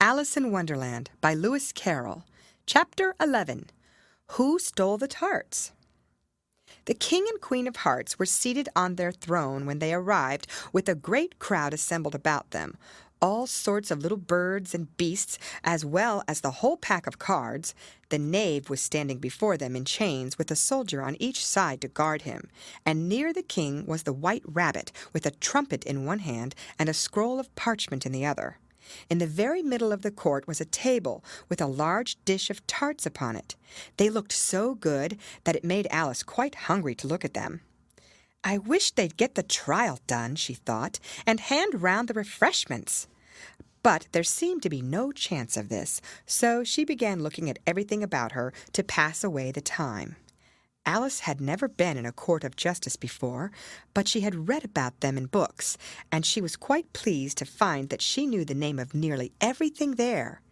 Alice in Wonderland by Lewis Carroll. Chapter 11. Who Stole the Tarts? The King and Queen of Hearts were seated on their throne when they arrived, with a great crowd assembled about them. All sorts of little birds and beasts, as well as the whole pack of cards. The knave was standing before them in chains, with a soldier on each side to guard him. And near the king was the white rabbit, with a trumpet in one hand and a scroll of parchment in the other. In the very middle of the court was a table with a large dish of tarts upon it. They looked so good that it made Alice quite hungry to look at them. "I wish they'd get the trial done," she thought, "and hand round the refreshments." But there seemed to be no chance of this, so she began looking at everything about her to pass away the time. Alice had never been in a court of justice before, but she had read about them in books, and she was quite pleased to find that she knew the name of nearly everything there.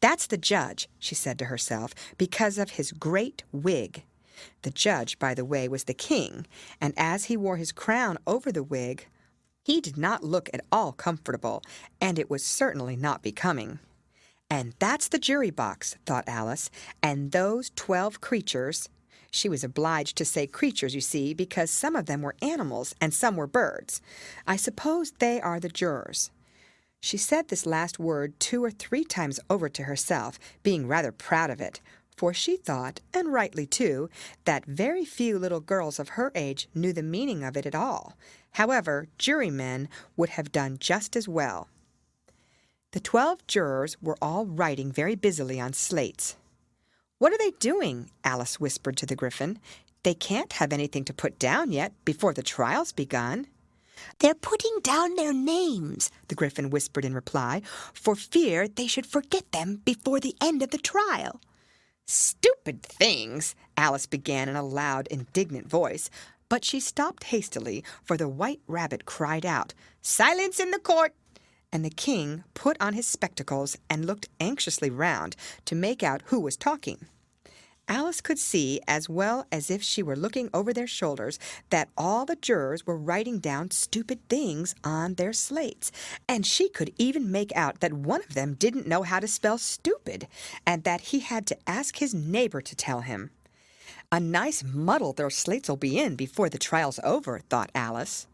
"That's the judge," she said to herself, "because of his great wig." The judge, by the way, was the king, and as he wore his crown over the wig, he did not look at all comfortable, and it was certainly not becoming. "And that's the jury box," thought Alice, "and those 12 creatures—" She was obliged to say creatures, you see, because some of them were animals and some were birds. "I suppose they are the jurors." She said this last word 2 or 3 times over to herself, being rather proud of it, for she thought, and rightly too, that very few little girls of her age knew the meaning of it at all. However, jurymen would have done just as well. The 12 jurors were all writing very busily on slates. "What are they doing?" Alice whispered to the Gryphon. "They can't have anything to put down yet, before the trial's begun." "They're putting down their names," the Gryphon whispered in reply, "for fear they should forget them before the end of the trial." "Stupid things!" Alice began in a loud, indignant voice, but she stopped hastily, for the white rabbit cried out, "Silence in the court!" and the king put on his spectacles and looked anxiously round to make out who was talking. Alice could see, as well as if she were looking over their shoulders, that all the jurors were writing down stupid things on their slates, and she could even make out that one of them didn't know how to spell stupid, and that he had to ask his neighbor to tell him. "A nice muddle their slates will be in before the trial's over," thought Alice.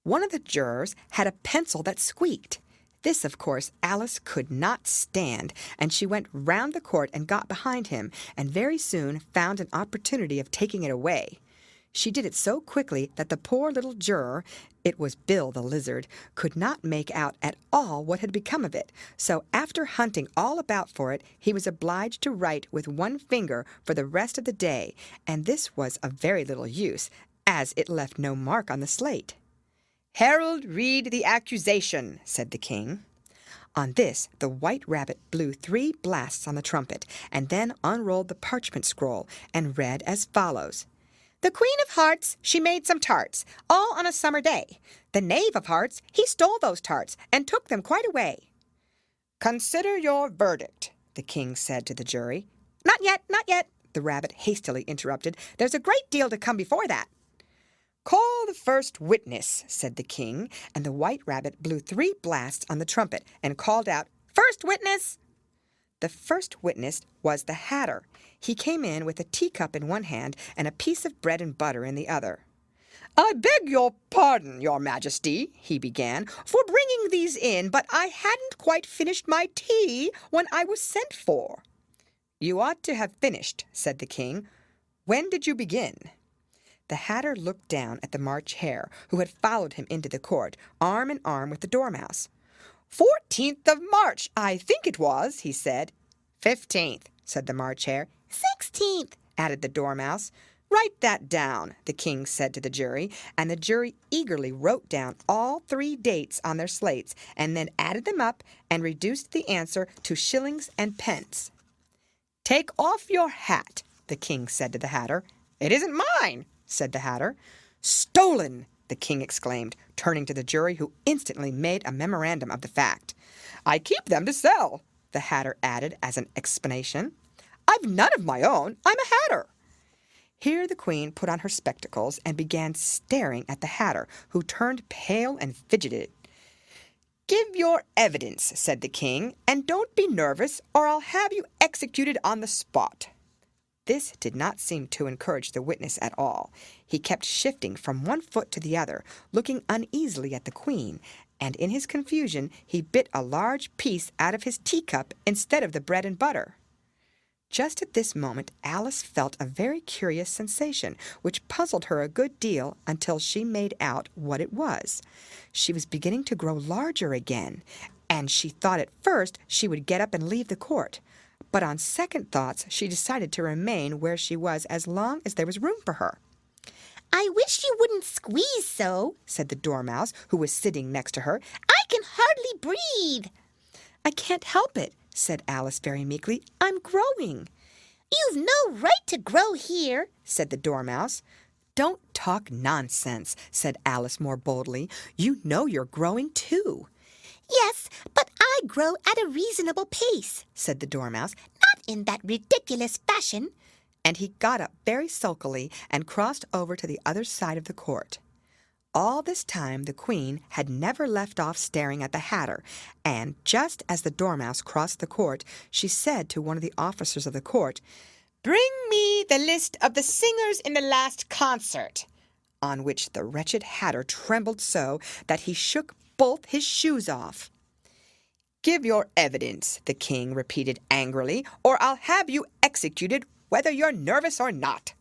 One of the jurors had a pencil that squeaked. This, of course, Alice could not stand, and she went round the court and got behind him, and very soon found an opportunity of taking it away. She did it so quickly that the poor little juror, it was Bill the lizard, could not make out at all what had become of it, so after hunting all about for it, he was obliged to write with one finger for the rest of the day, and this was of very little use, as it left no mark on the slate. "Herald, read the accusation," said the king. On this, the white rabbit blew 3 blasts on the trumpet, and then unrolled the parchment scroll, and read as follows. "The Queen of Hearts, she made some tarts, all on a summer day. The Knave of Hearts, he stole those tarts, and took them quite away." "Consider your verdict," the king said to the jury. "Not yet, not yet," the rabbit hastily interrupted. "There's a great deal to come before that." "Call the first witness," said the king, and the white rabbit blew 3 blasts on the trumpet and called out, "First witness!" The first witness was the Hatter. He came in with a teacup in one hand and a piece of bread and butter in the other. "I beg your pardon, your majesty," he began, "for bringing these in, but I hadn't quite finished my tea when I was sent for." "You ought to have finished," said the king. "When did you begin?" The Hatter looked down at the March Hare, who had followed him into the court, arm in arm with the Dormouse. 14th of March, I think it was," he said. 15th, said the March Hare. 16th, added the Dormouse. "Write that down," the king said to the jury, and the jury eagerly wrote down all 3 dates on their slates, and then added them up and reduced the answer to shillings and pence. "Take off your hat," the king said to the Hatter. "It isn't mine," said the Hatter. "Stolen!" the king exclaimed, turning to the jury, who instantly made a memorandum of the fact. "I keep them to sell," the Hatter added as an explanation. "I've none of my own. I'm a Hatter." Here the queen put on her spectacles and began staring at the Hatter, who turned pale and fidgeted. Give your evidence, said the king, and don't be nervous, or I'll have you executed on the spot. This did not seem to encourage the witness at all. He kept shifting from one foot to the other, looking uneasily at the queen, and in his confusion he bit a large piece out of his teacup instead of the bread and butter. Just at this moment Alice felt a very curious sensation, which puzzled her a good deal until she made out what it was. She was beginning to grow larger again, and she thought at first she would get up and leave the court. But on second thoughts she decided to remain where she was as long as there was room for her. "I wish you wouldn't squeeze so," said the Dormouse, who was sitting next to her. "I can hardly breathe." "I can't help it," said Alice very meekly. "I'm growing." "You've no right to grow here," said the Dormouse. "Don't talk nonsense," said Alice more boldly. "You know you're growing too." "Yes, but I grow at a reasonable pace," said the Dormouse. "Not in that ridiculous fashion." And he got up very sulkily and crossed over to the other side of the court. All this time the queen had never left off staring at the Hatter, and just as the Dormouse crossed the court, she said to one of the officers of the court, "Bring me the list of the singers in the last concert," on which the wretched Hatter trembled so that he shook both his shoes off. "Give your evidence," the king repeated angrily, "or I'll have you executed whether you're nervous or not."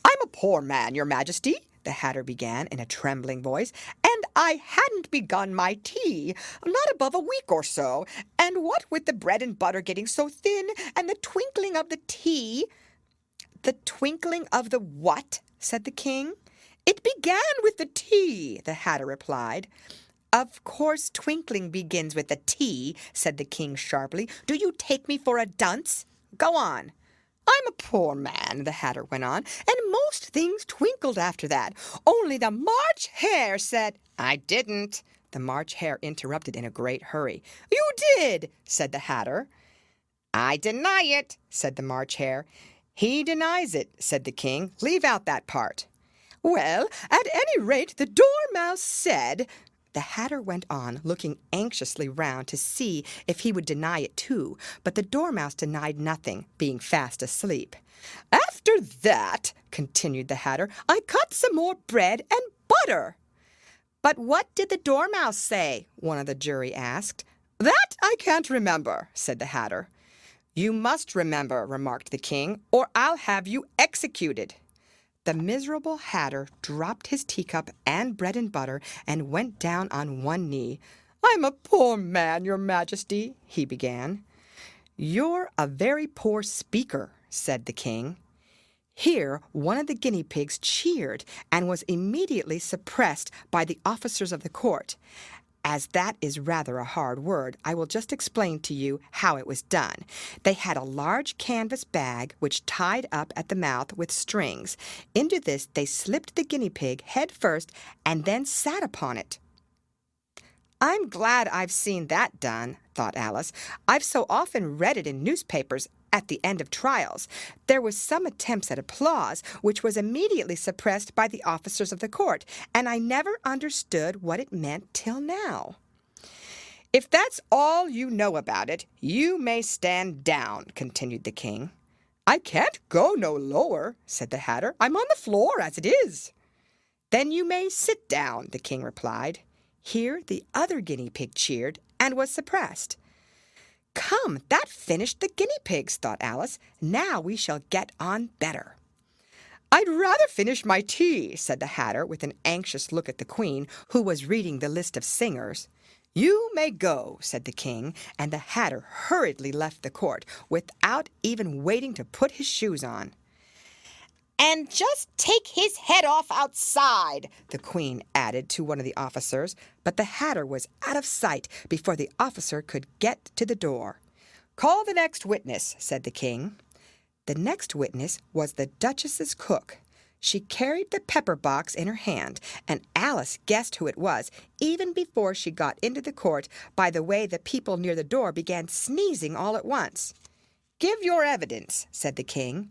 "I'm a poor man, your majesty," the Hatter began in a trembling voice, "and I hadn't begun my tea, not above a week or so, and what with the bread and butter getting so thin, and the twinkling of the tea—" "The twinkling of the what?" said the king. "It began with the tea," the Hatter replied. "Of course twinkling begins with the tea," said the king sharply. "Do you take me for a dunce? Go on." "I'm a poor man," the Hatter went on, "and most things twinkled after that. Only the March Hare said—" "I didn't," the March Hare interrupted in a great hurry. "You did," said the Hatter. "I deny it," said the March Hare. "He denies it," said the king. "Leave out that part." "Well, at any rate, the Dormouse said—" The Hatter went on, looking anxiously round to see if he would deny it too, but the Dormouse denied nothing, being fast asleep. "After that," continued the Hatter, "I cut some more bread and butter." "But what did the Dormouse say?" one of the jury asked. "That I can't remember," said the Hatter. "You must remember," remarked the king, "or I'll have you executed." The miserable Hatter dropped his teacup and bread and butter and went down on one knee. "I'm a poor man, your majesty," he began. "You're a very poor speaker," said the king. Here one of the guinea pigs cheered and was immediately suppressed by the officers of the court. As that is rather a hard word, I will just explain to you how it was done. They had a large canvas bag which tied up at the mouth with strings. Into this they slipped the guinea pig head first and then sat upon it. "I'm glad I've seen that done," thought Alice. "I've so often read it in newspapers at the end of trials. There was some attempts at applause, which was immediately suppressed by the officers of the court, and I never understood what it meant till now." "If that's all you know about it, you may stand down," continued the king. "I can't go no lower," said the Hatter. "I'm on the floor as it is." "Then you may sit down," the king replied. Here the other guinea pig cheered and was suppressed. "Come, that finished the guinea pigs," thought Alice. "Now we shall get on better." "I'd rather finish my tea," said the Hatter, with an anxious look at the queen, who was reading the list of singers. "You may go," said the king, and the Hatter hurriedly left the court, without even waiting to put his shoes on. "And just take his head off outside," the queen added to one of the officers, but the Hatter was out of sight before the officer could get to the door. "Call the next witness," said the king. The next witness was the Duchess's cook. She carried the pepper box in her hand, and Alice guessed who it was, even before she got into the court, by the way the people near the door began sneezing all at once. "Give your evidence," said the king.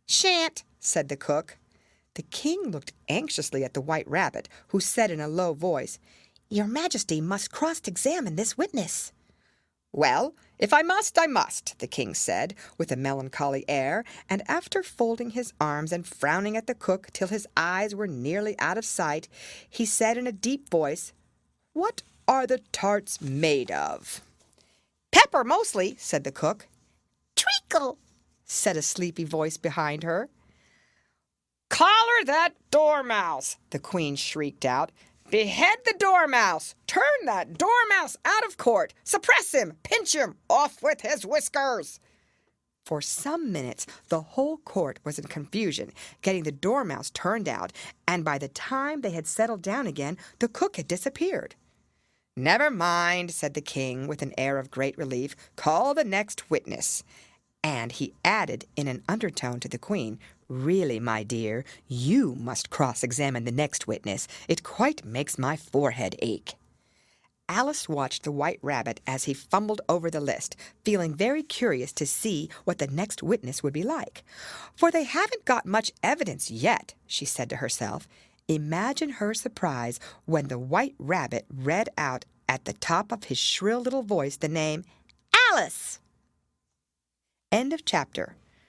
"Shan't," said the cook. The king looked anxiously at the White Rabbit, who said in a low voice, Your Majesty must cross-examine this witness. Well, if I must, I must, the king said, with a melancholy air, and after folding his arms and frowning at the cook till his eyes were nearly out of sight, he said in a deep voice, "What are the tarts made of?" "Pepper, mostly," said the cook. Treacle, said a sleepy voice behind her. "Collar that dormouse!" the queen shrieked out. "Behead the dormouse! Turn that dormouse out of court! Suppress him! Pinch him! Off with his whiskers!" For some minutes the whole court was in confusion, getting the dormouse turned out, and by the time they had settled down again, the cook had disappeared. "Never mind," said the king, with an air of great relief. "Call the next witness." And he added in an undertone to the queen, "Really, my dear, you must cross-examine the next witness. It quite makes my forehead ache." Alice watched the White Rabbit as he fumbled over the list, feeling very curious to see what the next witness would be like. "For they haven't got much evidence yet," she said to herself. Imagine her surprise when the White Rabbit read out at the top of his shrill little voice the name Alice. End of chapter.